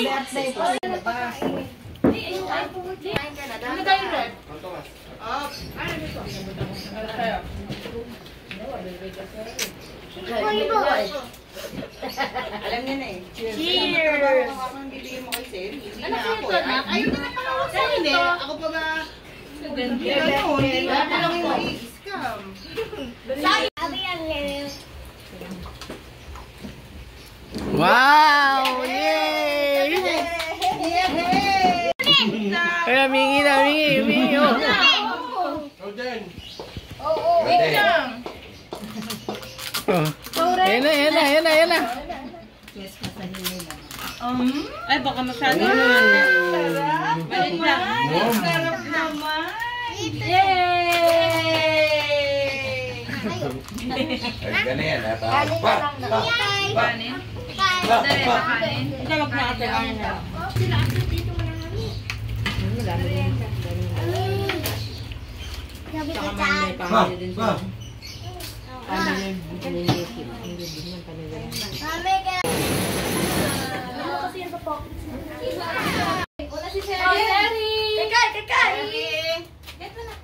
Birthday po. Ano tayo, Red? Alam niya na eh. Cheers! Bibigyan mo kay Seri. Ano ito na? Ayaw na naman sa hindi. Ako pa ba? Hindi na lang yung i-scam. Wow! Yay! Kaya mingi na, mingi. Oh. Wait lang. Yan na. Ay, baka masyado. Balik lang. Sarap naman. Yay! Ganun yan, ha? Kanin? Dali, sa kanin. Ikaw magpapakain na. Saka may pamilya din siya. Wala si Sherry. Kekay.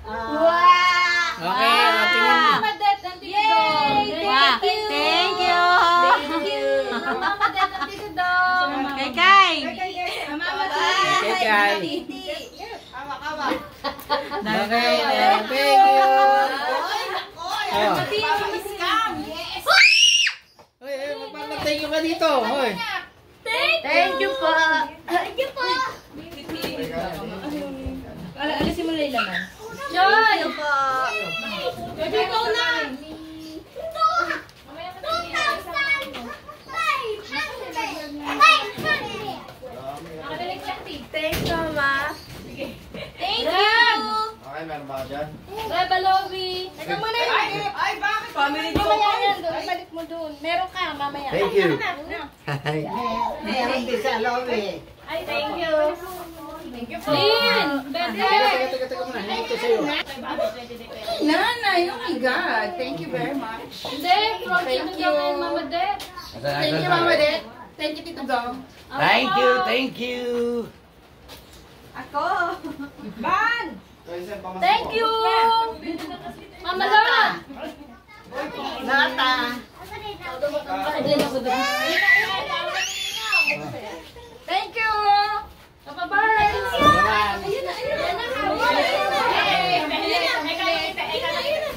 Wow! Okay, tingnan mo. Madet ang tito. Thank you. Madet ang tito daw. Kekay. Kekay. Awa. Okay, thank you. Hoy, magpapatay ka dito. Hoy. Thank you po. Alisin mo lang naman. Joy! Baby, ikaw na! Thanks, Mama. Thank you! Okay, meron ba ka dyan? Bye, Lovi. Teka muna yun. Ay, bakit? Family ko. Mamaya yan doon. Balik mo doon. Meron ka, mamaya. Thank you. Meron din sa lobby. Ay, thank you. Thank you po. Lynn! Bebe! Teka muna. Ito sa'yo. Nanay, oh my God. Thank you very much. Hindi, from Tito Dong and Mama Det. Thank you, Mama Det. Thank you, Tito Dong. Thank you. Ako. Ban! Thank you! Mama Laura! Lata. Thank you! Papa Bar!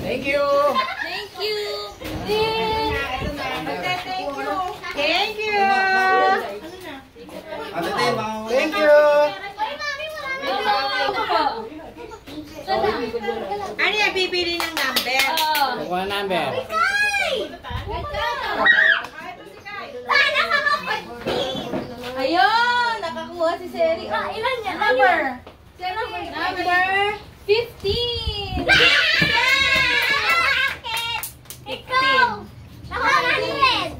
Thank you. Thank you! Din! Thank you. Thank you. Ano yung bibili ng number? Kuha number. Ayun! Nakakuha si Seri. Ilan niya? Number? Number 15! Ikaw! Naka 100!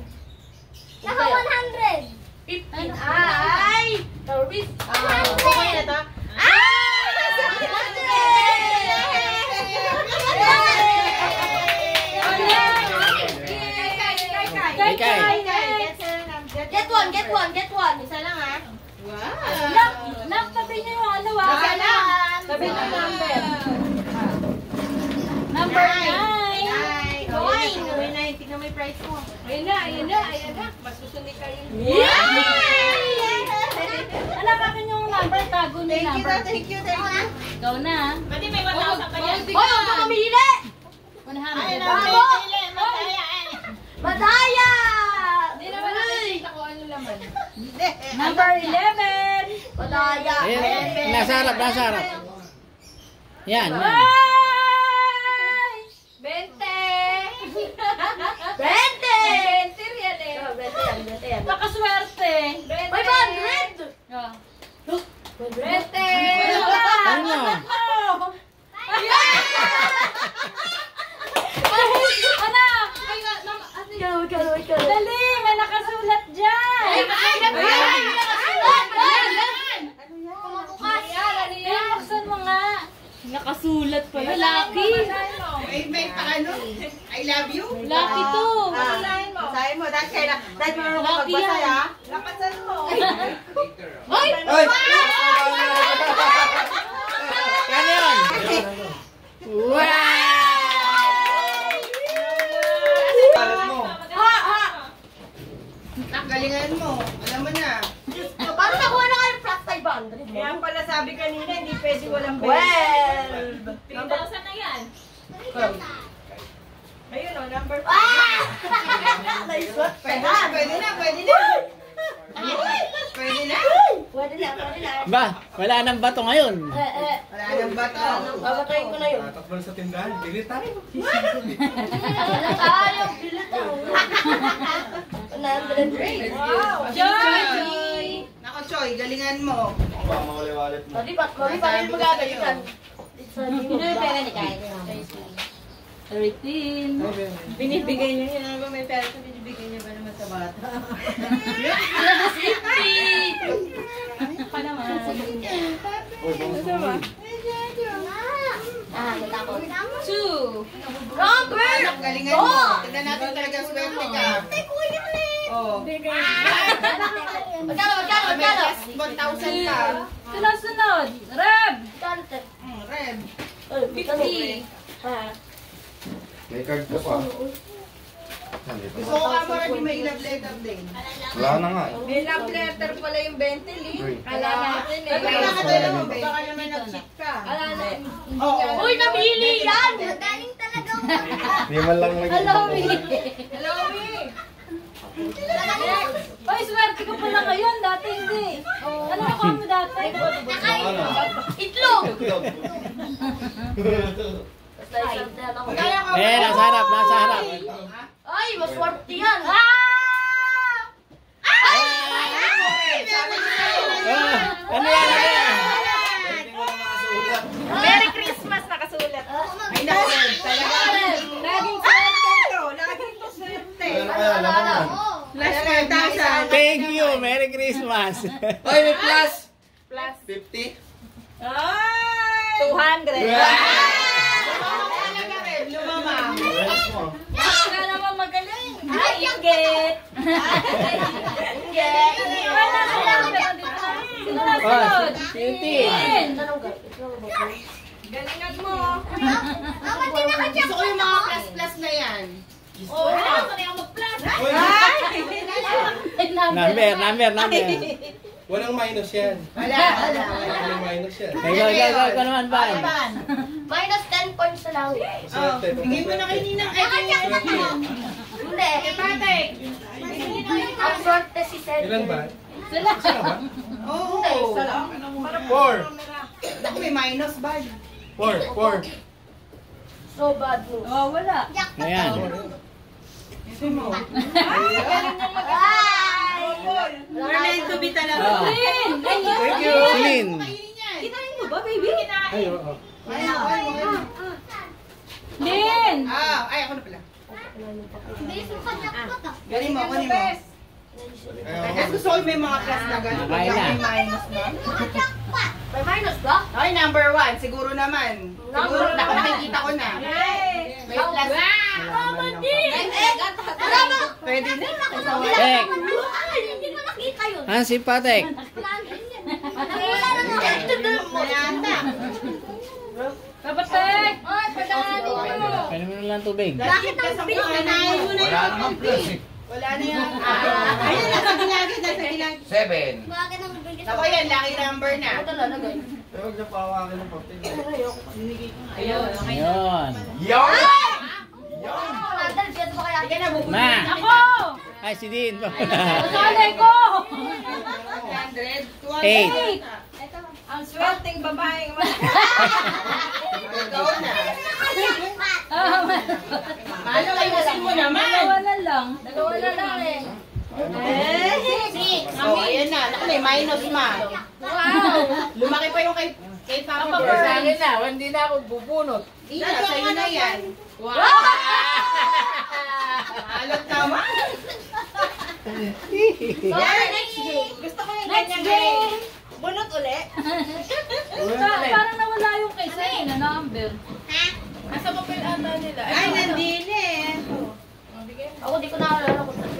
Naka 100! 15! Ay! Taurus! Okay na to? Get one! Isa lang ha? Wow! Lock, tabi niyo yung ano ha? Isa lang! Tabi niyo yung number. Number 9! Nine. Tignan mo yung price mo. Ayun na. Masusunik kayo. Yay! Alam akin yung number, tago niyo yung number. Thank you. Ikaw na. Pwede may 1,000 pa yan. Hoy, huwag ka mamili! 100. Bago! Madaya! Hindi naman nakikita ko ano laman. Number 11! Madaya! Ayan, nasa harap. Yan. Ay! 20! 20 yan eh. Pakaswerte. 500! 20! Ano? Dali! May nakasulat dyan! Buksan mo nga! Nakasulat pala. Lucky! May paano? I love you? Lucky to! basahin mo. Dahil marunong ka magbasa, ha? Lakasan mo. Ay! Ay! Ano yun? Wow! Balat mo. Galingan mo. Alam mo na. Paano nakuha na kayo plus 500? Kaya pala sabi kanina, hindi pwede walang best. 3,000 na yan. Ayun o, number 5. Ah! Nice one. Pwede na, pwede na, pwede na. Pwede na. Pwede na, pwede na. Ba, wala nang bato ngayon. Wala nang bato. Babatayin ko na yun. Tatakbo sa tindahan. Bilit tayo. Wala tayo, bilit ako. 100. Wow. Joy! Nako, Choy, galingan mo. Baka mawali-walit mo. Mali pa rin magagalitan. Sino yung pera ni Kyle? 13. Binibigay niyo yun. Ano ba may pera sa binibigay niyo ba naman sa bata? 50! Pa naman. Uy, bang Ah, natakot. 2. Number! Anak, galingan mo. Tignan natin talaga swerte ka. Oh. Magkano? May last 1,000 ka. Sunod-sunod. Reb! Red. 50. May card ka pa. Gusto ko ka mo rin may love letter din. Wala na nga eh. May love letter pala yung 20, Uy. Kala natin eh. Ay, Kala ka ay, naman, ay. baka naman nag-cheat ka. Oo. Uy, nabili yan! Magaling talaga. Hindi man lang nag- Hello, Mi. Hello, Mi. Ay, swerte ko pala ngayon. Dati hindi. Ano ako mo dati? Ano? Itlog! Kaya ka Eh, nasa harap, nasa harap. Ay, maswerte yan. Ano yan, ano yan? Hindi mo lang nakasulat. Merry Christmas nakasulat. Ay, naku, talaga. Laging Swerte ito. Laging to swerte. Ano kaya? Laman yan. Last 5,000. Thank you, Merry Christmas. Ay, may plus! Plus 50? Ay! 200. Talaga rin, lumamang. Relax mo. Ka naman magaling. Ay, inggit. Inggit. Wala na lang. Pero dito. Sino na Oh, sunod? 15. Galingan mo. Gusto Gusto ko yung mga plus-plus na yan. Oo, sanay ako mag-plus. Number. Walang minus yan. Wala. Walang minus yan. Ikaw naman ba? Minus 10 points na lang. Swerte. Bigay mo na kay Ninang. Ay, Nakacheck na to. Hindi. Patek. Ang swerte si Seth. Ilan ba? Sila. Oo. Four. Naku, may minus ba? Four. So bad news. Oh, wala. Ayan. Ito mo. Ay! We're meant to be talaga. Oh. Lin! Thank you. Celine. Kinain mo ba, baby? Ay, oo. Lin! Ay, ako na pala. Bilis mo kanya ko to. Galing mo, kunin mo. Ay, gusto ko may mga plus na gano'n. Kaya Pagka na. may minus na. May minus ba? Okay, number 1. Siguro naman. Siguro, nakikita ko na. May plus. Pwede na. Tek. Ay, hindi ko nakita yun. Ah, si Patek. Wala na nga. Mayanda. Kapatek! Ay, pagdaan dito. Pwede mo na lang tubig. Bakit ang bilis na tayo? Wala naman plus eh. Wala na yan. Ayun, nasa gilagid, nasa gilagid. 7. Bakit ang bilis? Ako yan, lucky number na. Ito lalagay. Pero huwag niya pawakin ng papel. Ayun. Ayun. Yon! Nadal, dyan ba kaya? Sige na, bubuli. Ma. Ako! Ay, si Dean. Kasali ko! 100. 8. Ang swerteng babaeng Ikaw na. Ano ayusin mo naman. Dalawa na lang. Dalawa na lang eh. Six. Oh, ayan na. Naku, may minus ma. Wow. Lumaki pa yung kay Papa Papa Bird. Bird. Sa akin na, hindi na ako bubunot. Ina, sa'yo na yan. Wow! Alot naman. Sorry, next game. Gusto ko yung Next ganyan game! Bunot uli. Parang nawala yung kay Seth na number. Asa papel ata nila? Ay, nandili eh. Ako di ko naalala kung saan.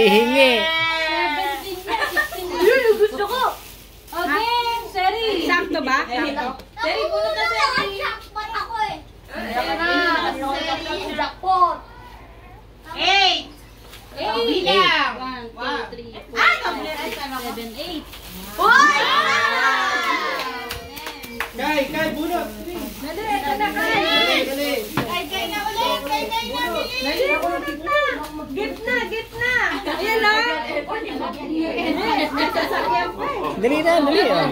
Hihingi. 17 yan, 16 na. Yun, gusto ko. Okay, Sherry. Sakto ba? Sakto. Sherry, punot na Sherry. Jackpot ako eh. Ayan na, Sherry. Jackpot. 8. Bilang. 1, 2, 3, 4, 5, 6, 7, 8. Uy! Kay, bunot. Dali, ito na, Kai. Dali. Kay na ulit. Kay na bilis. Gift na. Ayan na. Dali na, dali. Oh.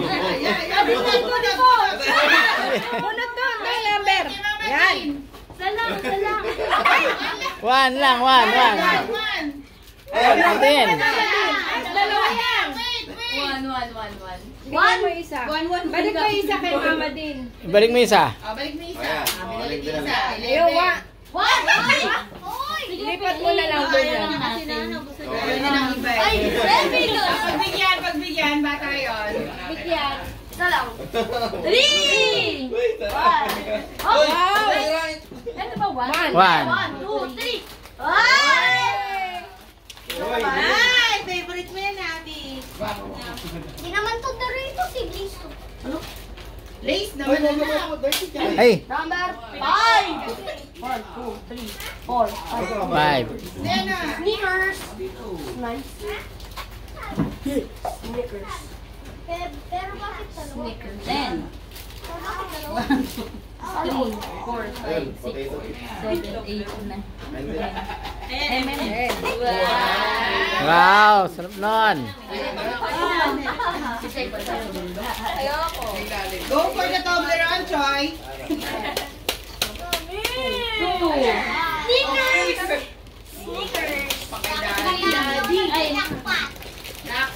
Bunot doon. Kay number. Yan. Salang. 1 lang, 1. Ayan. Dalawa yan. 1. Bigyan mo isa. Balik mo isa kay Mama din. Ibalik mo isa. Balik mo isa. Ayan. Balik mo Balik isa. na Ayaw, Uy! Lipat mo na lang doon yan. Ayun na lang iba eh. Ay, Sherry doon. Pagbigyan, bata yun. Bigyan. Isa lang. 3. Wait, Wow! Ano ba, 1? 1. 1, 2, 3. Ay! Ay, favorite mo yan, Abby. Hindi naman to dito, siblings to. Lace naman na lang. Ay, Number 5. 1, 2, 3, 4, 5. 5. Yan na. Sneakers. Nice. Pero bakit dalawa? Sneakers. 10. Bakit dalawa? 3, 4, 5, 6, 7, 8, 9. Wow, sarap nun. Go for the Toblerone, Choy. Sneakers! Sneakers! Ay,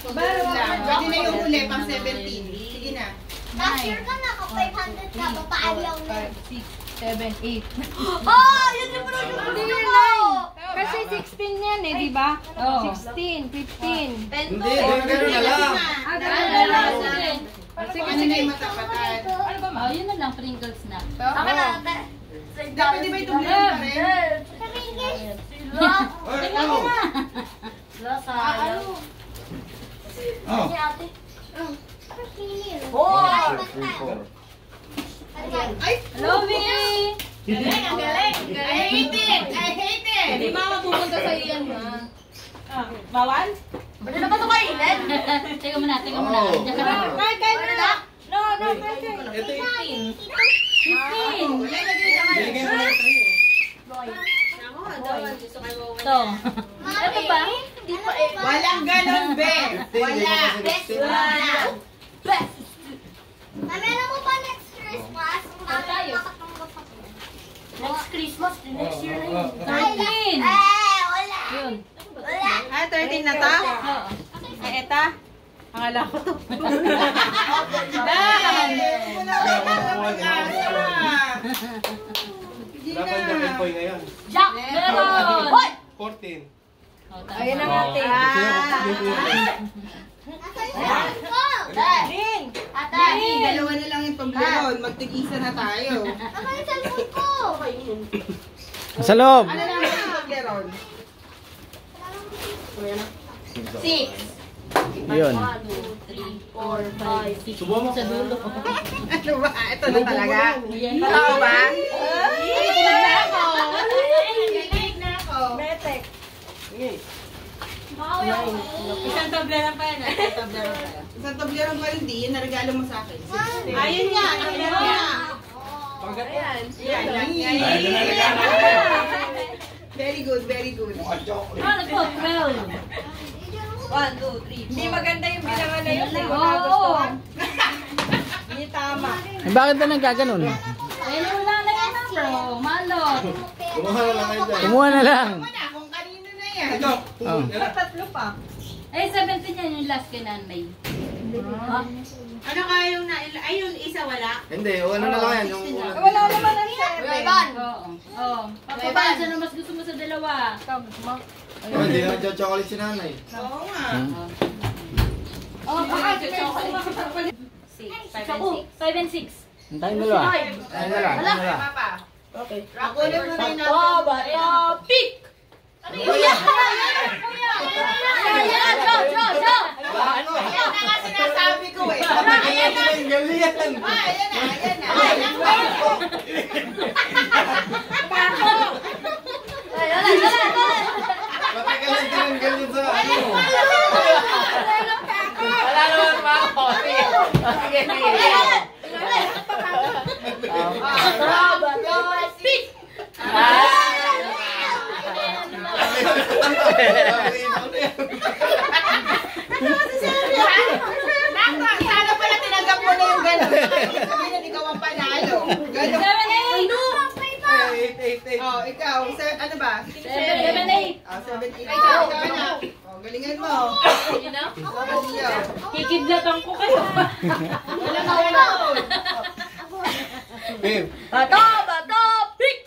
Pwede na yung huli, pang 17. Sige na. Last year ka naka 500 ka, papaaliw na. 7, 8. Oh! Yun yung pala yung gusto ko! Kasi 16 yan eh, di ba? Oo. 16, 15. Hindi, ganun na lang. Sige, sige, matapatan. Oh, yun na lang, Pringles na. Ako na, ate. Dapat di ba ito blend pa rin? Karingis! Ay, ano? Sayang. Oh. Si ate. Pili. Oh! Ay, basta. Ay, Lovi! ang galing. I hate it. I hate it. Hindi mama pupunta sa iyan, ma. Bawal? Pwede na ba ito kainin? Teka muna. Oh. Diyan ka na. Kaya na lang. No, Ito yung 15. binigay mo na ito. Ito. Ito ba? Hindi pa eh. Walang ganon, be. Wala. Wala. Best. Alam mo ba next Christmas? Tayo. Next Christmas, next year na yun. 13. Wala. Yun. Wala. 13 na ta? Oo. Eta? Akala ko to. Laban niya kay Poy ngayon. Jack! Meron! 14. Ayun na natin. Din! Ate. Dalawa na lang yung Toblerone. Magtig-isa na tayo. Ano yung cellphone ko? Sa loob. Ano naman yung Toblerone? 6. Yun. 1, 2, 3, 4, 5, 6. Subuhan mo. Sa dulo. Ano ba? Ito na talaga. Yan. Totoo ba? Kilig na ako. Kilig na ako. Metek. Isang Toblerone pa yan. Isang Toblerone pa yun, di. Yun naregalo mo sa akin. Ayun nga. Toblerone nga. Ayan. Very good, very good. Ah, nagpo-12. 1, 2, 3. Hindi maganda yung bilangan na yun. Hindi mo Oo. nagustuhan. Hindi tama. Eh, bakit ba nagkaganon? Ayun, wala na yan ako. Malot. Kumuha na lang kayo dyan. Kumuha na lang. Tama na kung kanino na yan. Ito. Oh. Tatlo pa. Eh, 17 yan yung last kay nanay. Ha? Ano kaya yung ay yung isa wala? Hindi, o ano na lang yan. Yung Wala naman ang Kuya Ivan. Oo. Papaban, sino mas gusto mo sa dalawa? Oh, hindi na chocolate si nanay. Oo nga. Oh, baka Ako, 5 and 6. Antayin mo lang. Antayin mo lang. Antayin mo lang. Papa. Okay. Ako na muna yung Topic! Ano yan? Ayan, Joe! Ano? Ayan na nga sinasabi ko eh. Ayan na, gali yan. Ayan na, ayan na. Matagalan tinanggal yun sa ano. Wala naman pa ako. Sige. Topic! Sana pala tinanggap mo na yung gano'n. Sabihin ikaw ang panalo. Gano'n. 8. Oh, ikaw. Ano ba? 7, 8. 7, 8. Ikaw na. Oh, galingan mo. Kikidlatan ko kayo. Wala ka wala. Babe. Topic!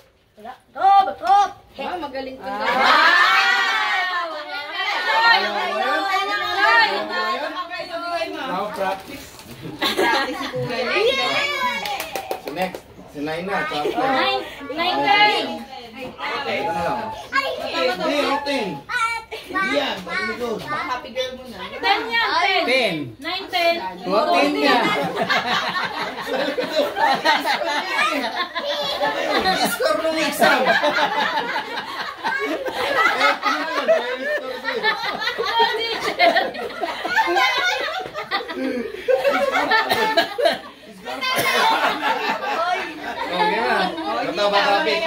magaling ko. Now practice. Practice si Kuya. Si next. Si Naina. 9, 9, 10. Ito na lang. Hindi, open. Hindi yan. Pag-ilikod. Happy girl mo na. 10 yan, 10. 10. 9, 10. 14 yan. Score nung exam. Okay na. Bato-bato-pick.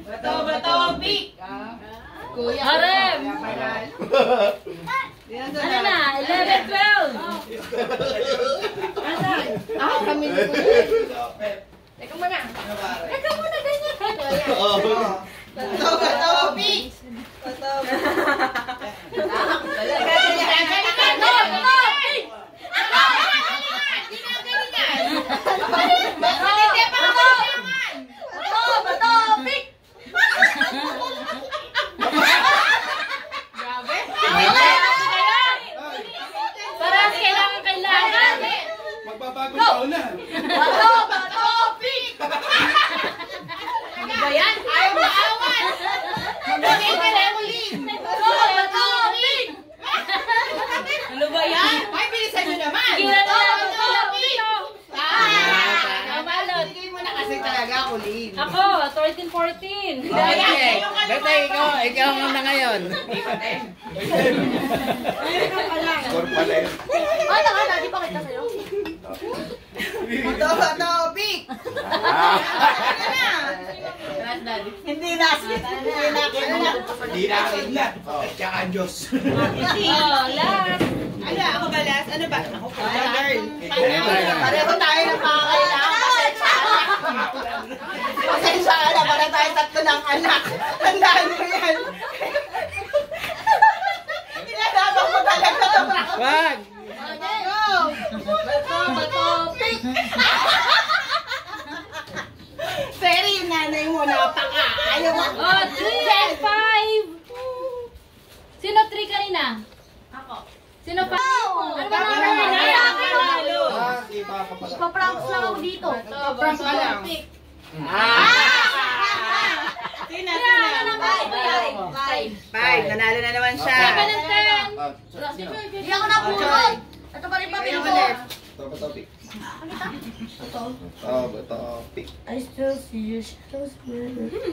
Bato-bato-pick. Harem! Ano na? 11, 12. Ah, kami na po. Teka muna. Teka muna, ganyan. Bato-bato-pick. Parang kailangan. Magbabagong taon na. Ano ba yan? Ayaw maawan. Magaling ka na ulit. Ano ba yan? Ay, bilisan nyo naman. Kira na Bigay mo na kasi talaga ako, Lynn. Ako, 13, 14. Basta ikaw ang muna ngayon. Score pala yun. Ano, di ba kita sa'yo? Bato-bato-pick. Hindi na. Hindi na na. Tsaka Diyos. Oh, last. Ano, ako ba last? Ano ba? Ako pa, girl. Ito. Pareho tayo ng pakakailangan. Pasensya ka na, para tayo tatlo ng anak. Tandaan mo yan. Inalabang mo talaga ito. Wag! Go! Bato-bato-pick. Pero yung nanay mo, napaka. Ayaw mo. Oh, 3 and 5. Sino 3 kanina? Ako. Sino 5? Ano ba naman nangyayari? Si Papa pala. Ipapranks lang ako dito. Prank ka lang. Sina. 5. Nanalo na naman siya. 7 and 10. Sino? Hindi ako napulot. Ito pa rin pamilya ko. Bato-bato-pick. Bato-bato-pick. I still see your shadows.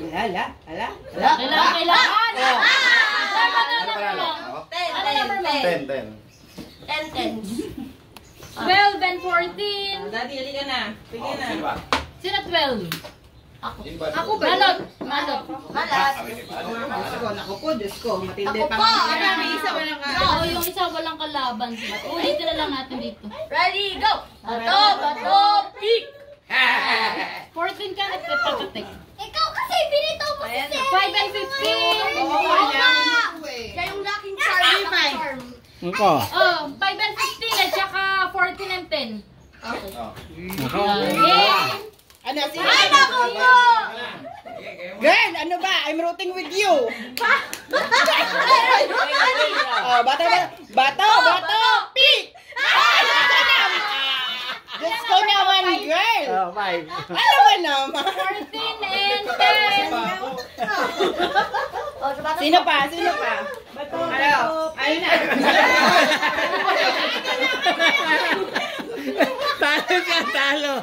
Hala. Kailangan. Ano pala lang? Ako? Ano number mo? 10. 12 and 14. Daddy, hali ka na. Sige na. Sino ba? Sino 12? Sino ba? Ako ba? Malot. Malas. Naku po, Diyos ko. Matindi Ako pa. pa. May isa walang Oo, yung isa walang kalaban. Ulitin na lang natin dito. Ready, go! Bato-bato-pick! 14 ka at patatik. Ikaw kasi, pinito mo si 5 and 15. Oo, kailangan ko eh. Siya yung laking charm. Ito. Oh, 5 and 15 at saka Ano, sige. Ay, naku po! Girl, ano ba? I'm rooting with you. Oh, bato, pick! Let's go naman, girl. Oh, 5. Ano ba naman? 14 and 10. Sino pa? Ano? Ayun na. Talo siya, talo.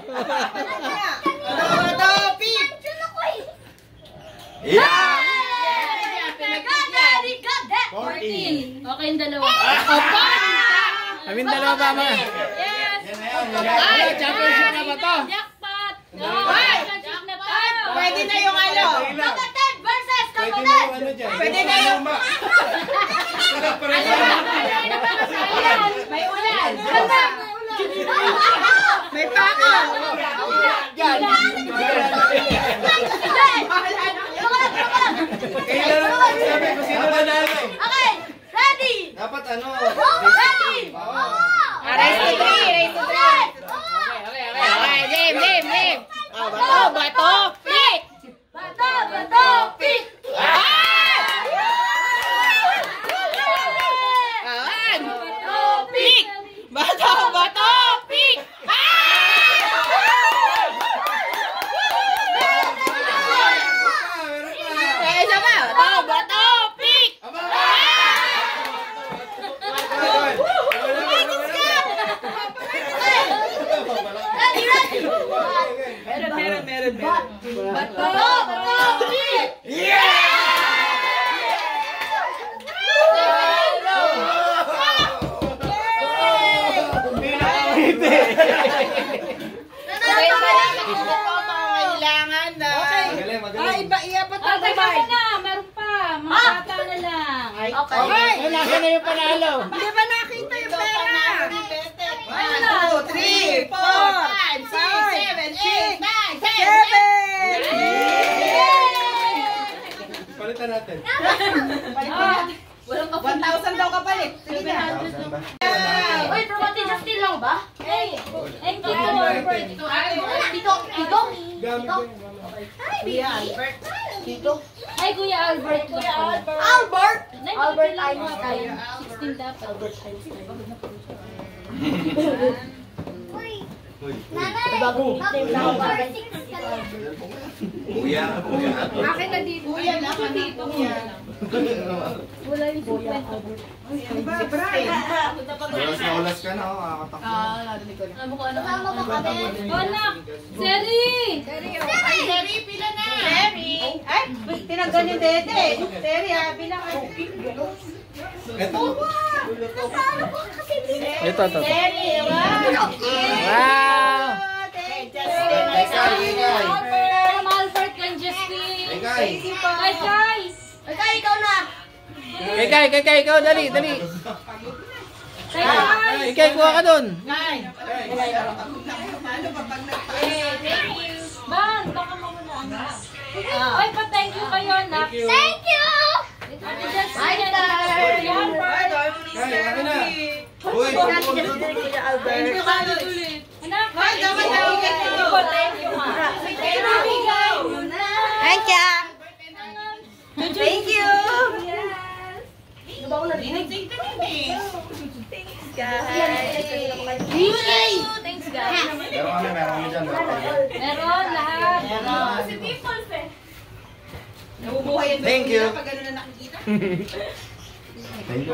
Bato, pick! Yeah! 14. Okay yung dalawa. Kaming dalawa ba mga? Yes! Ay, championship na ba to? Jackpot! Ay! Championship na to! Pwede na yung ano. Kapatid versus Pwede kapatid! mo ano dyan. Pwede na yung... May ulan. May pako. Sabi ko sino nanalo. Okay, ready! Dapat ano? Ready! Race to three. Okay, game. Bato, pick! Bato, pick! Ayan. Pick! Bato, pick! Eh, isa pa. Bato, pick! Ready! Meron. Bato, pick! Hindi nakawiti. Kailangan na. Magaling. Iapat Oh, teka na, meron pa. Mga bata na lang. Okay. Ay, nasa na yung panalo. Hindi ba nakita yung pera? 1, 2, 3, 4, 5, 6, 7, 8, 9, 10. Palitan natin. Walang 1,000 daw kapalit. Sige na. Uy, probati Justin lang ba? Hey! Thank you, Albert. Tito. Gamit ko yung Ay, Kuya Albert. Albert! Albert Einstein. 16 dapat. Albert Kuya. Akin na dito. Kuya lang. Dito. Wala yung 50. Ulas ka na, kakatakbo. Alam mo ko ano. Kasama ba kami? Oh, anak! Seri! Terry, pila na. Terry. Ay, tinanggal yung dede. Terry, bilang ka. Ito. Ito. Terry, Wow! Albert! Albert and Justin! Kay. Ay, guys! Okay, ikaw na! Kay, ikaw, dali. Kay, kuha ka dun. Ban, baka mawala. Ay, pa-thank you kayo, anak. Thank you! Ate Justin. Hi, Tay. Kuya Albert. Kay, ako na. Uy, Thank you, Carlos. Anak, Ay, dapat na ulit ito. thank you, ma. Thank you. Thank you. Thanks, guys. meron kami dyan. Meron lahat. Nabubuhay yung Thank you. pag gano'n na nakikita. Thank you.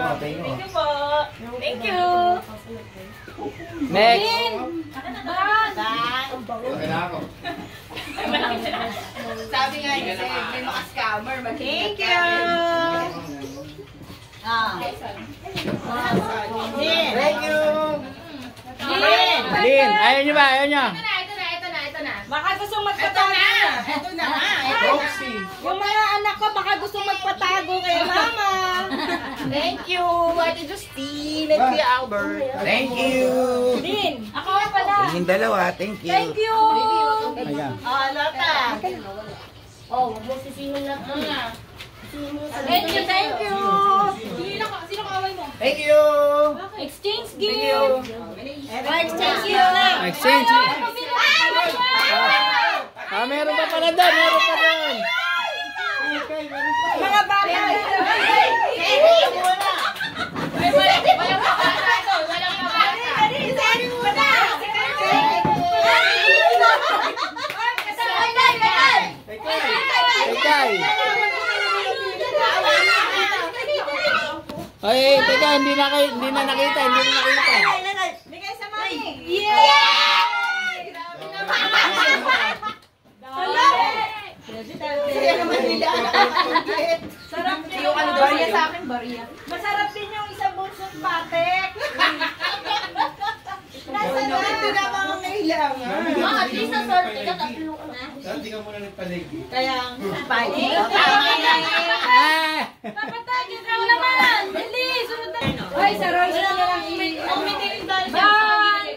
Thank you. Next. Okay na ako. Sabi nga niya, may mga scammer. Thank you. Thank you. Lin, ayaw nyo ba? Ayaw nyo? Ito na. Baka gusto Ito na nga. Roxy. Yung mga anak ko, baka gusto magpatago kay mama. Thank you, Ate Justine and Kuya Albert. Thank you. Din. Ako nga pala. Yung dalawa, thank you. Thank you. Ayan. Lota. Oh, huwag mo sisingin na. Thank you. Sino ka away mo? Thank you. Exchange gift. Thank you. Exchange. Meron pa pala doon. Meron pa doon. Mga bata. Kay. Ay, teka, hindi na nakita. Bigay sa mami. Kaya naman nila. Sarap din yung Bariya sa akin, bariya. Masarap din yung isang bunsong patek. Ito na mga kailangan. At least sa sorte ka, tatlo ka na. Dati ka muna nagpalig. Kaya, spicy. Papatay, yun lang naman. Dali, sunod na. Ay, sa Royce na lang Bye!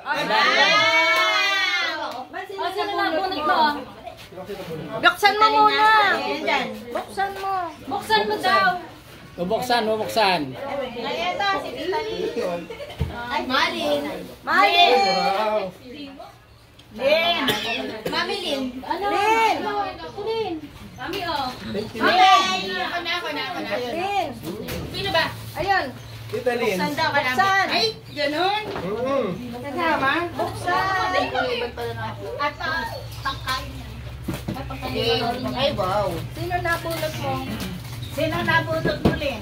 Wow! Sino na bunot mo? Buksan mo muna. Buksan mo. Buksan mo daw. Bubuksan. Kaya ito, si Tita Lily. Ay, Malin. Wow. Lin. Mami Lin. Ano? Lin. Ako din. Mami, oh. Ako na. Lin. Sino ba? Ayun. Tita Lin. Buksan. Ay, ganun. Nagsama? Buksan. At takay niya. Ay, wow. Sino napulot mo? Sino nabutot mo, Lin?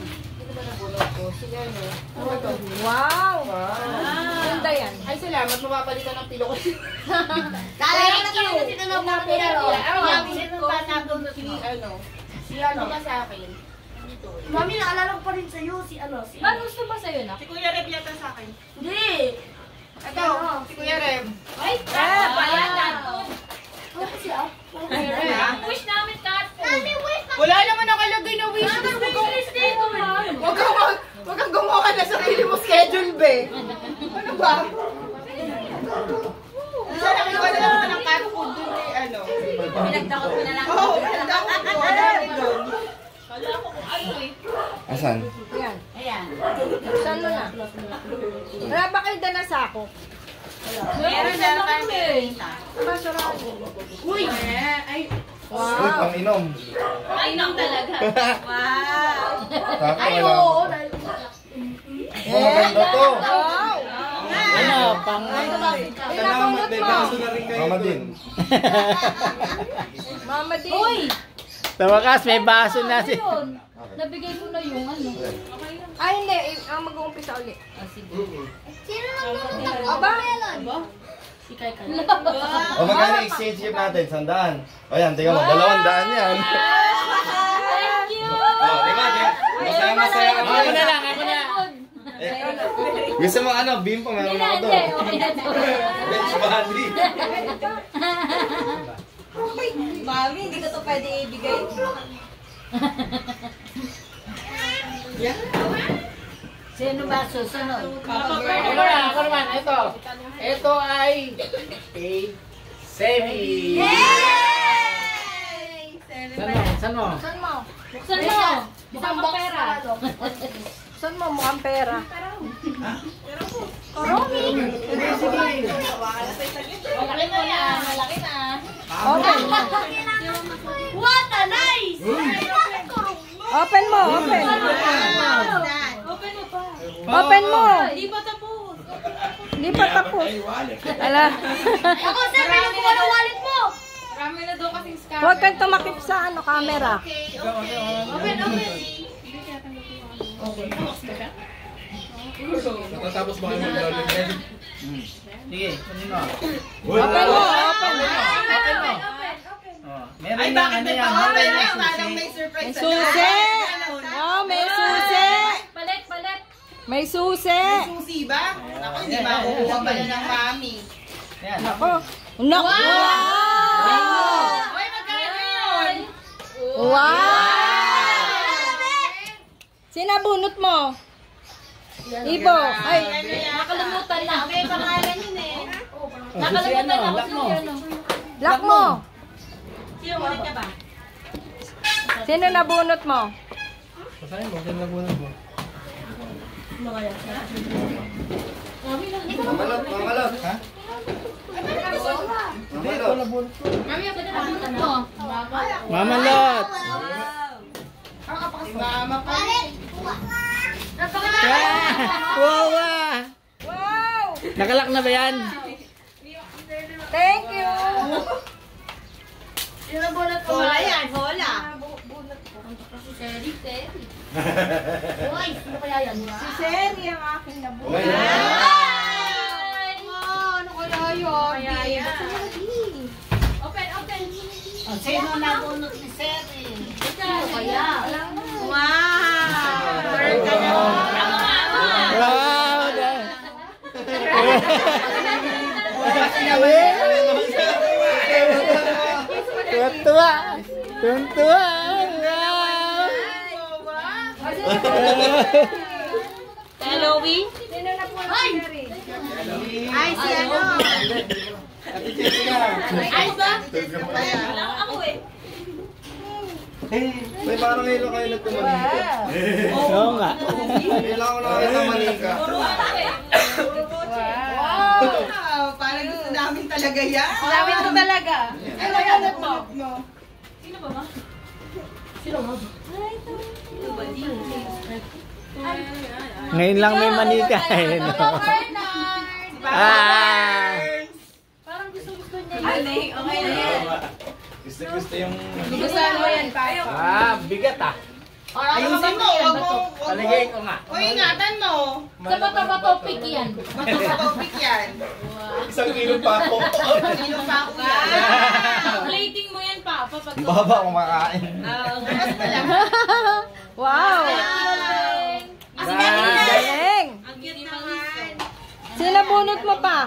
Wow. Ganda yan. Ay, salamat. Mapapalitan ng pilo ko. Kala na kami kasi na napulot. Sino ba nabunot ni ano? Si ano ba sa akin? Mami, naalala ko pa rin sa'yo si ano. Si... Ano gusto ba sa'yo na? Si Kuya Reb yata sa akin. Hindi. Ito, si Kuya Reb. Ay, ayan natin. Kasi ah. Wish namin cat food. Wala naman nakalagay na wish list. Wish dito, ma'am. Huwag kang gumawa na sarili mo schedule, be. Ano ba? Sana kayo ka na naman ng cat food dun eh, ano? Pinagdakot mo na lang. Oo, pinagdakot ko. Ano rin dun? Kala ko kung ano eh. Asan? Ayan. Ayan. Buksan mo na. Wala ba kayo dala sa ako? Meron na lang kami. Basurado. Uy! Ay, Uy, pang inom. Ay, nang talaga. wow! Ay, oo. Maganda to. Wow. Ano, pang... Salamat, may baso na rin kayo. Mama din. Mama din. Uy! Sa wakas, may baso na si... Yun. Nabigay ko na yung ano. Ay, hindi. Mag-uumpisa ulit. Sino nang Aba? Si Kai Kai. O, magkano exchange gift natin? 100. O yan, tingnan mo. 200 yan. Thank you! O, tingnan. Masaya-masaya ka Ako pa. na lang, ako na. Gusto mo ano? Bimpo, meron ako doon. Okay na to. Bench body. Mami, hindi ko to pwede ibigay. Sino ba susunod? Ako naman. Ito ay... Semi. San mo? Saan mo? Buksan mo. Isang box pera. Saan mo? Mukhang pera. Malaki mo yan. Malaki na. Open. What a nice! Open mo. Open. Open mo pa. Open mo. Hindi pa tapos. Hindi pa tapos. Ala. Ako, sir, may nakuha ng wallet mo. Marami na daw kasing scam. Huwag kang tumakip sa ano, camera. Open. Natatapos ba kayo mag-lolly? Sige, kunin mo. Open mo. Open mo. Meron Ay, lang, bakit ano may yan? pa-open Meron yan? lang, Parang susi. may surprise. May susi. Oh, may susi. Palit. May susi. Susi ba? Ako, hindi makukuha pala ng mami. Yan. Ako. Naku. Uy, magkano yun? Wow! Sinabunot mo? Ibo. Ay. Nakalimutan na. May pangalan yun eh. Si Nakalimutan ano, na lock ako mo. si ano. Lock mo. Sino ulit ka ba? Sino nabunot mo? Pasahin mo, kailan nabunan mo? Mamalot, mamalot. Ha? Mamalot. Mamalot. Si mama pa. Wow! Nakalak na ba yan? Thank you. Hola yan, hola. Si Seri ang aking nabunot. Ano kaya yun? Sino nabunot ni Seri? Kaya. Wow! Turn ka na. Wow! Tuwa! Tuwa! Hello, Wee? Sino nabunot ni Seri? Ay, si ano? Ate Jessica. Ay, ba? May parang ngayon kayo nagtumanika. Oo nga. Kailangan ko nakakita manika. Wow! Parang gusto namin talaga yan. Sabi ko talaga. Ano yan mo? Ngayon lang may manika eh. No? Ah! Parang gusto niya. Okay na yan. Gusto yung... Gustuhan mo yan, Papa. Ah, bigat ah. Ayusin mo, wag mo. Paligay ko nga. O, ingatan mo. Sa bato-bato-pick yan. Matutopik yan. Isang kilo pa ako. Sino pa ako yan? Plating mo yan, Papa. Pag Baba kumakain. Bukas pa lang. Wow. Galing. ang cute naman. Sino bunot mo pa?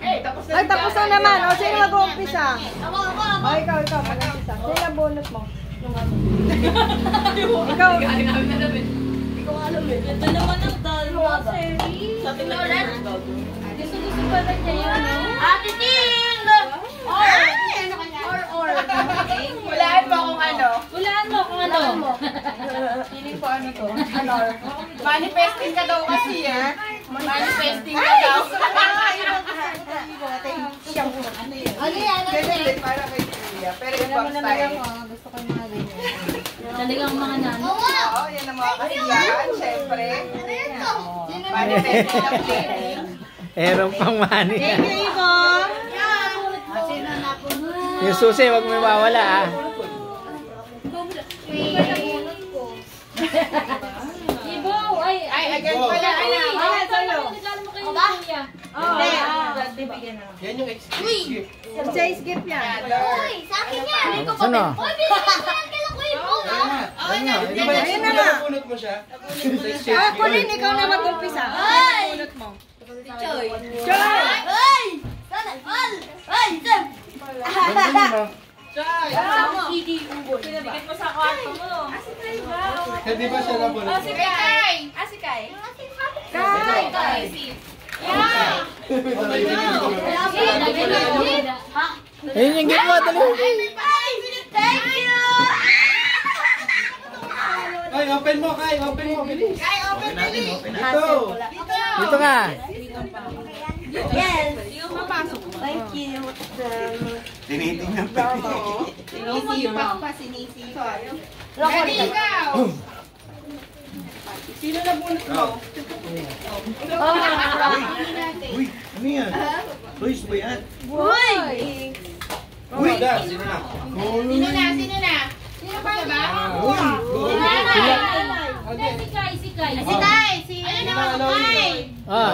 Ay, tapos na naman. O, sino mag-uumpisa? O, ikaw. Mag-uumpisa. Sino bunot mo? Ikaw. Ito naman ang dal mo, Seri. Gusto pa rin niya yun, no? Ate Ting! Hulaan mo kung ano. Hulaan mo kung ano. Feeling ko ano to. Manifesting ka daw kasi ha. Manifesting ka daw. Ano yan? Ganun din para kay Julia. Pero yung box style. Gusto ko yung mga ganyan. Talagang mga nano. Oo, yan ang mga kasiyahan. Siyempre. Manifesting ng feeling. Meron pang mani. Thank you, Yvonne. Sino na bunot? Yung susi, wag mo mawala ah. Ibo! Ay, Again pala. Ay, sa'yo. Regalo mo kayo ni Kuya. Hindi. Bibigyan na. Yan yung exclusive gift. Chase gift yan. Sa akin yan. Saan ah? Uy, binigyan ko yan kila Kuya Ibo. Di ba Ayun na nga. bunot mo siya? Ah, Kulin, ikaw na mag-umpisa. Ano bunot mo? Choy. Hindi ubol. Pinabigyan mo sa kwarto mo. Eh, di ba siya na bunot mo? Kay! Ayun yung gift mo, dali. Ay, open mo, Kai. Open mo, bilis. Ay, open na rin. Ito. Dito nga. Tinitingnan pa. Sinisipak pa, sinisipak. Ready, ikaw. Sino na bunot mo? Uy, ano yan? Toys ba yan? Uy, da. Sino na? Sino na? Sino pa ba? Si Kai, si Kai. Si Tay, si ano naman si Tay. Ah,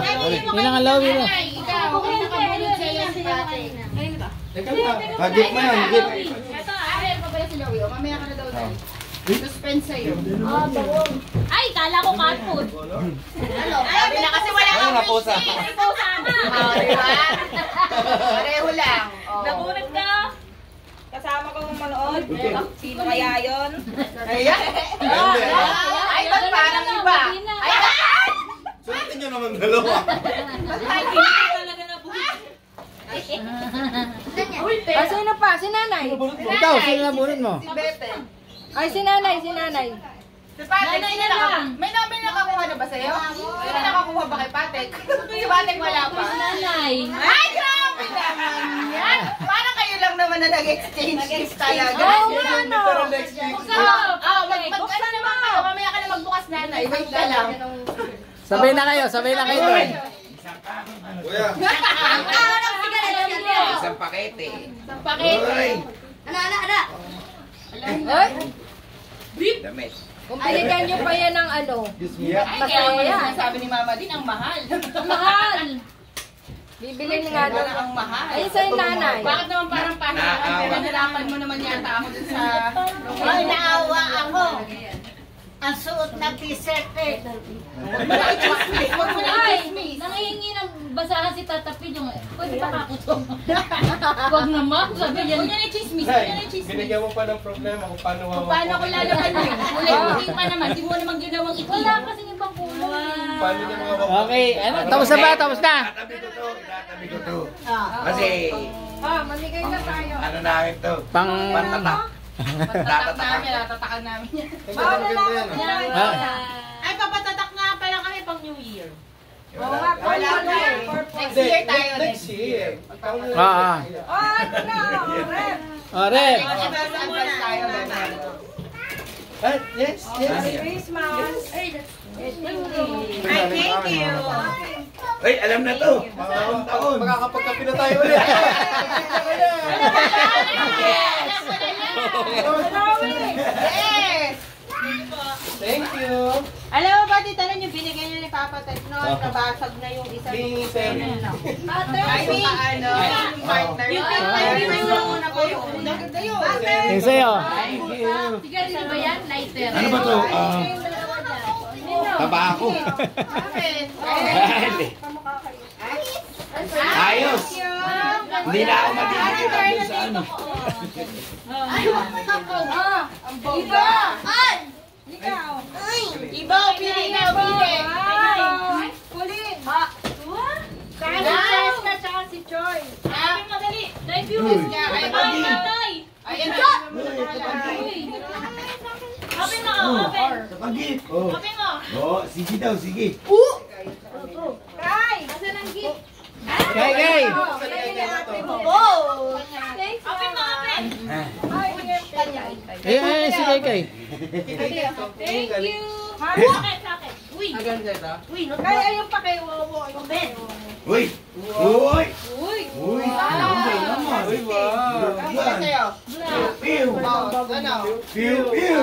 yun ang alawin mo. Ikaw, okay nakabunod sa'yo si Ate. Teka lang. Gift mo yan, gift. Ito, ayun pa pala si Lowie. Mamaya ka na daw tayo. Suspense sa'yo. Ay, kala ko cat food. Ano? Sabi na kasi wala Ano kang na pusa? Ito sana. diba? Pareho lang. Nabunod ka. Kasama ko manood. Sino kaya yun? Ayan. Hindi. Ay, ba't parang iba? Ay, Sulitin nyo naman dalawa. Talaga nabunod. Ah, sino pa? Si nanay. Ikaw, sino na bunod mo? si Bete. Ay, si nanay. Si Pate, Nanay sino na lang. May namin nakakuha Batek. Yung Batek wala pa. Nanay. Ay, grabe naman yan. Parang kayo lang naman na nag-exchange gift talaga. Oo nga, no. Buksan naman kayo. Mamaya ka na magbukas, nanay. Wait ka lang. Sabay na kayo doon. Kuya. Isang pakete. Ana. Damit. Kung binigyan nyo pa yan ng ano. Kaya yan. Sabi ni Mama din, ang mahal. Mahal. Bibili nga daw. Ang mahal. Ay, sa'yo nanay. Bakit naman parang pinahirapan mo naman yata ako dun sa... Ay, naawa ako. Ang suot na t-shirt eh. Ay, nangihingi ng basahan si Tata Pid yung, pwede pa ako to. Huwag naman, sabi yan. Huwag yan yung chismis. Binigyan mo pa ng problema kung paano Kung paano ko lalaman yun. Ulit pa naman. Di mo naman ginawang itim. Wala kasing ibang kulay. Paano niya mga Okay, ano? Tapos na ba? Tapos na? Itatabi ko to. Kasi, Mamigay na tayo. ano namin to? Pang... Pantatak. Natatakan namin yan. Ay, papatatak nga pala kami pang New Year. Wala na eh. Next year tayo. Next year. Oh, Rep. Advance tayo. Yes. Christmas. Ay, thank you. Uy, alam na to. Taon. Makakapagkapi na tayo ulit. Yes! Thank you. Alam mo ba, tita nun yung binigay niya ni Papa Ted noon, nabasag na yung isa Ni ng Terry. Ay, yung paano? Yung partner. Yung partner mo na po yung ganda yun. Yung sa'yo. Sigarilyo ba yan? Lighter. Ano ba to? Tabako. Bakit? Ayos. Hindi na ako matitiran doon sa ano. Ang bongga. Ibaw, pili na, pili. Kulin. Yes. Na tsaka si Joy. Sabi mo, dali. Thank you. Ay, Tatay. ayan. Open mo, open. Pagit. Open mo. Oo, sige daw, sige. Kay. Asan ang gift? Kay. Open mo, open. Ayun, si Kay. Thank you. Sakit. Uy. Uy, not Kay, ayun pa kay Wowo. open. Uy! Uy! Uy. Uy! Uy, wow. Yan. Sa'yo. Pew! Ano? Pew! Pew!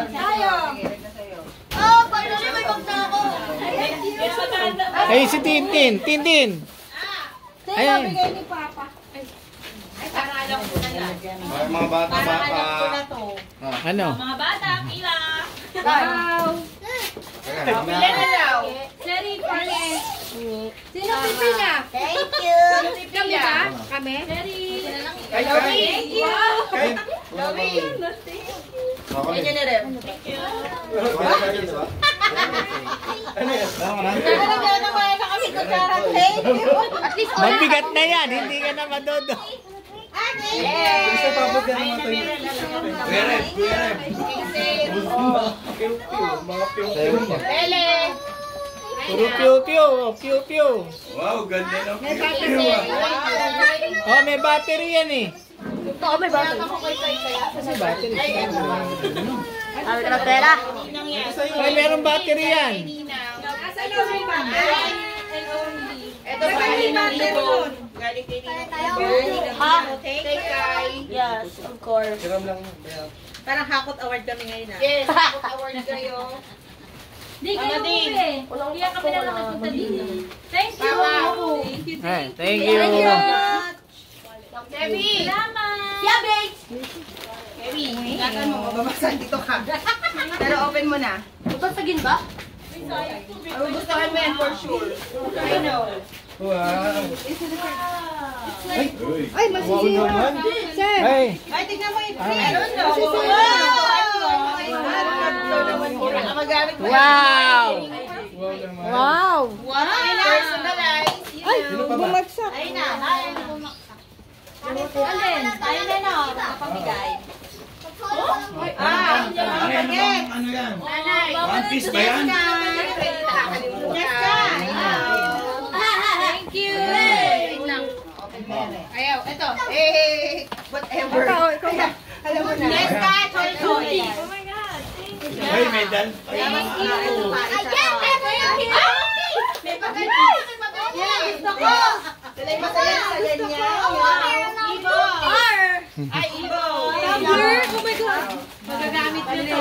Tayo. Oh, finally may bag na ako. Ay, si Tintin. Tintin. Sa'yo Ayan. bigay ni Papa. Ay, para alam ko na lang. Mga bata Para alam ko bata. na to. Ano? Mga bata, pila. Wow. Pili na daw. Cherry first. Sino pipila? Thank you. Kami ba? Kami? Cherry. Thank you. Lowy. Ako Ganyan na rin. Thank you. Nagkakaroon na kaya na kami kutsara. Thank you. At least Mabigat na yan. Hindi ka na madodo. Gusto pa ba ganun mga tayo? Kuya Rep! Mga piw-piw. Lele. Puro piu-piu. Piu-piu. Wow, ganda ng pew! Oh, may battery yan eh. May bata. Kasi battery. Sabi ka na pera. Ay, merong battery yan. Asan yung may bata? Ito galing ng ibon. Galing kay Nino. Ha? Thank Kai. Yes, of course. Siram lang. Parang Hakot Award kami ngayon ah. Yes. Hakot Award kayo. Di kayo umuwi. Kaya kami na lang nagpunta dito. Thank you. Ay, thank you. Debbie. Salamat. Yeah, babes. Debbie, ingatan mo, mababasa dito ka. Pero open mo na. Babasagin ba? Gustuhan mo yan for sure. I know. Wow. Ay, masisira. Sir. Ay, Ay, tignan mo ito. Meron no. Magamit mo. wow. Wow naman. Wow. Wow. Personalize. Ay, bumagsak. Ayun na. Alin? Tayo na no. Nakapamigay. Ah, Ano yan? Nanay. One piece ba yan? Yes, ka. Eh, whatever. Ikaw na. Alam mo na. Yes, ka, choy. Oh my God. Thank you. Ay, medal. May pagkakas. Yan, gusto ko. Sila yung masaya-saya niya. Ibo. Ay, Ibo. Tumbler? Oh my God. Magagamit ko ito.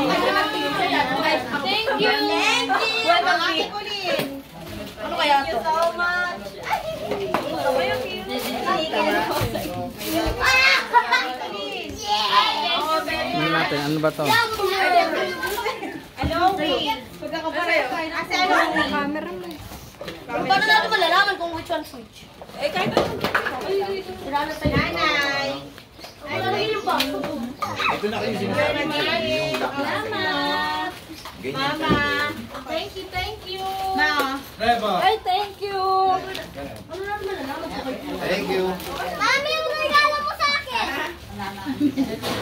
Thank you. Welcome, Ate Colleen. Ano kaya ito? Thank you so much. Ano natin? Ano ba to? Hello, Will. Asa ano? Camera mo. Paano natin malalaman kung which one's which? Eh, kahit ano. Wala na tayo. Nanay. Ay, ano ba? Ito na kayo sinasabi. Salamat. Mama. Thank you, thank you. Ma. Reba. Ay, thank you. Ano natin malalaman kung which one? Thank you. Mami, ang regalo mo sa akin.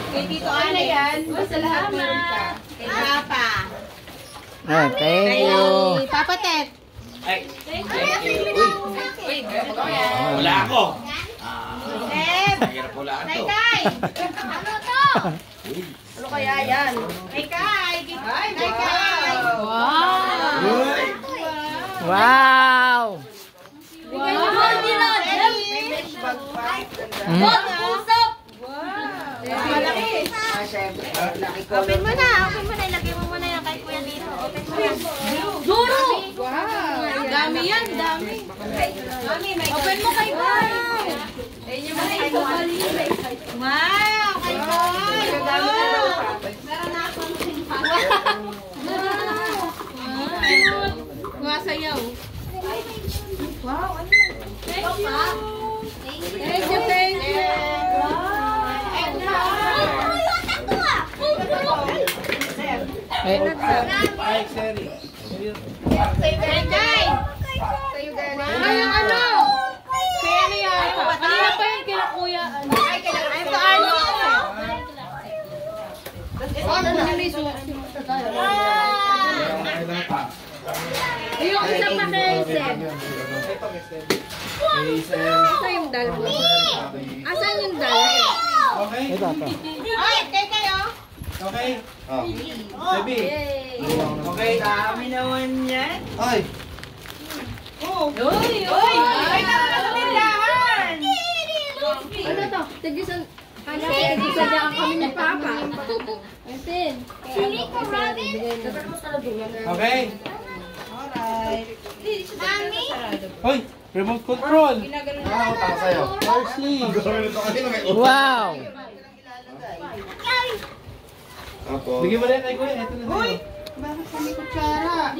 Kay Tito Ana yan. Sa lahat meron ka. Kay Papa. Thank you. Kay Papa Tet. Ay, Thank you. wala ako. Seb. Hirap wala Kay ito. Kai. Ano to? Ano kaya yan? Kay Kai. Kay Kai. Uy! Wow! Bigay mo mo nila. May mesh bag pa. Bot, pusap. Malaki. Siyempre. Open mo na. Open mo na. Ilagay mo muna yan kay Kuya dito. Open mo yan. Duro. Dami yan. Dami. Mami, may open mo kay Boy. Ayun yung mga ito. Wow. Kay Boy. Meron na akong sayaw. Wow. Ano yan? Thank you. Thank you. Thank you. Eh, Ay, Sherry. Ay, yung ano? Kaya ano yan? Kanina pa yun kila kuya. Ay, kaya ano? Yung isa pa kay Seb. Ito yung dal mo. Asan yung dal? Okay? ito, ito. Ay, kayo. Okay? Oh. Sebi. Okay? Dami naman yan. Ay! Uy! Ay, nakakasa tindahan! Ano to? Tagisan. Tagisan niya ang kami ni Papa. Asin. Okay? Alright. Mami. Hoy! Remote control! Ano para sa'yo? Parsley! Wow! Ako. Bigyan mo na yan kay Kuya. Ito na sa'yo. Bakit kami kutsara?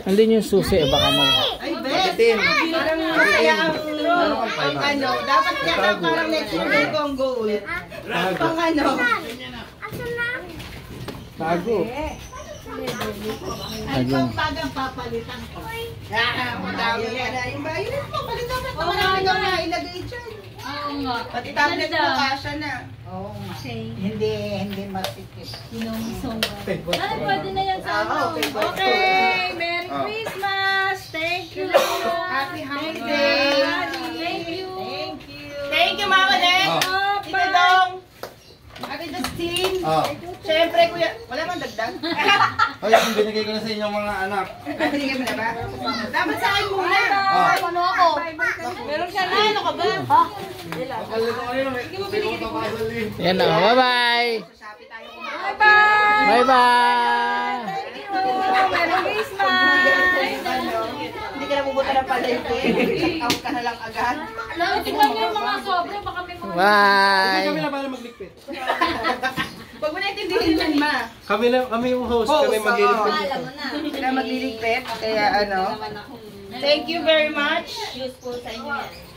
Andun yung susi, baka mo. Ay, Matitin. parang masaya ang ano. Dapat yan ang parang next year kong goal. Pang ano. Tago. Ay, pang pagang papalitan ko. Madami yan. Yung bayan mo, palitan mo. Marami daw na ilagay dyan. Oo nga. Pati tablet mo, kasha na. Hindi masikip. Ay, pwede na yan sa ano. Okay, Merry Ah. Christmas! Thank you! Happy holiday. Thank you. Thank you, Mama Den. Tito Dong. Ate Justine. Oh. Siyempre, Kuya. Wala bang dagdag? Hoy, yung binigay ko na sa inyong mga anak. Binigay mo na ba? Dapat sa akin muna. Ah. Ano ako? Meron siya na. Ano ka ba? Kapal ko kanina, may kapal eh. Yan na, bye-bye! Shopee tayo. Bye-bye! Merry Christmas! Hindi ka na pupunta ng palengke. Check out ka na lang agad. Tingnan niyo yung mga sobre. Baka may mga... Bye! Kami na para magligpit. Huwag mo naintindihin yan, Ma. Kami yung host. Kami magliligpit. Sila magliligpit. Kaya ano. Thank you very much. Useful sa inyo yan.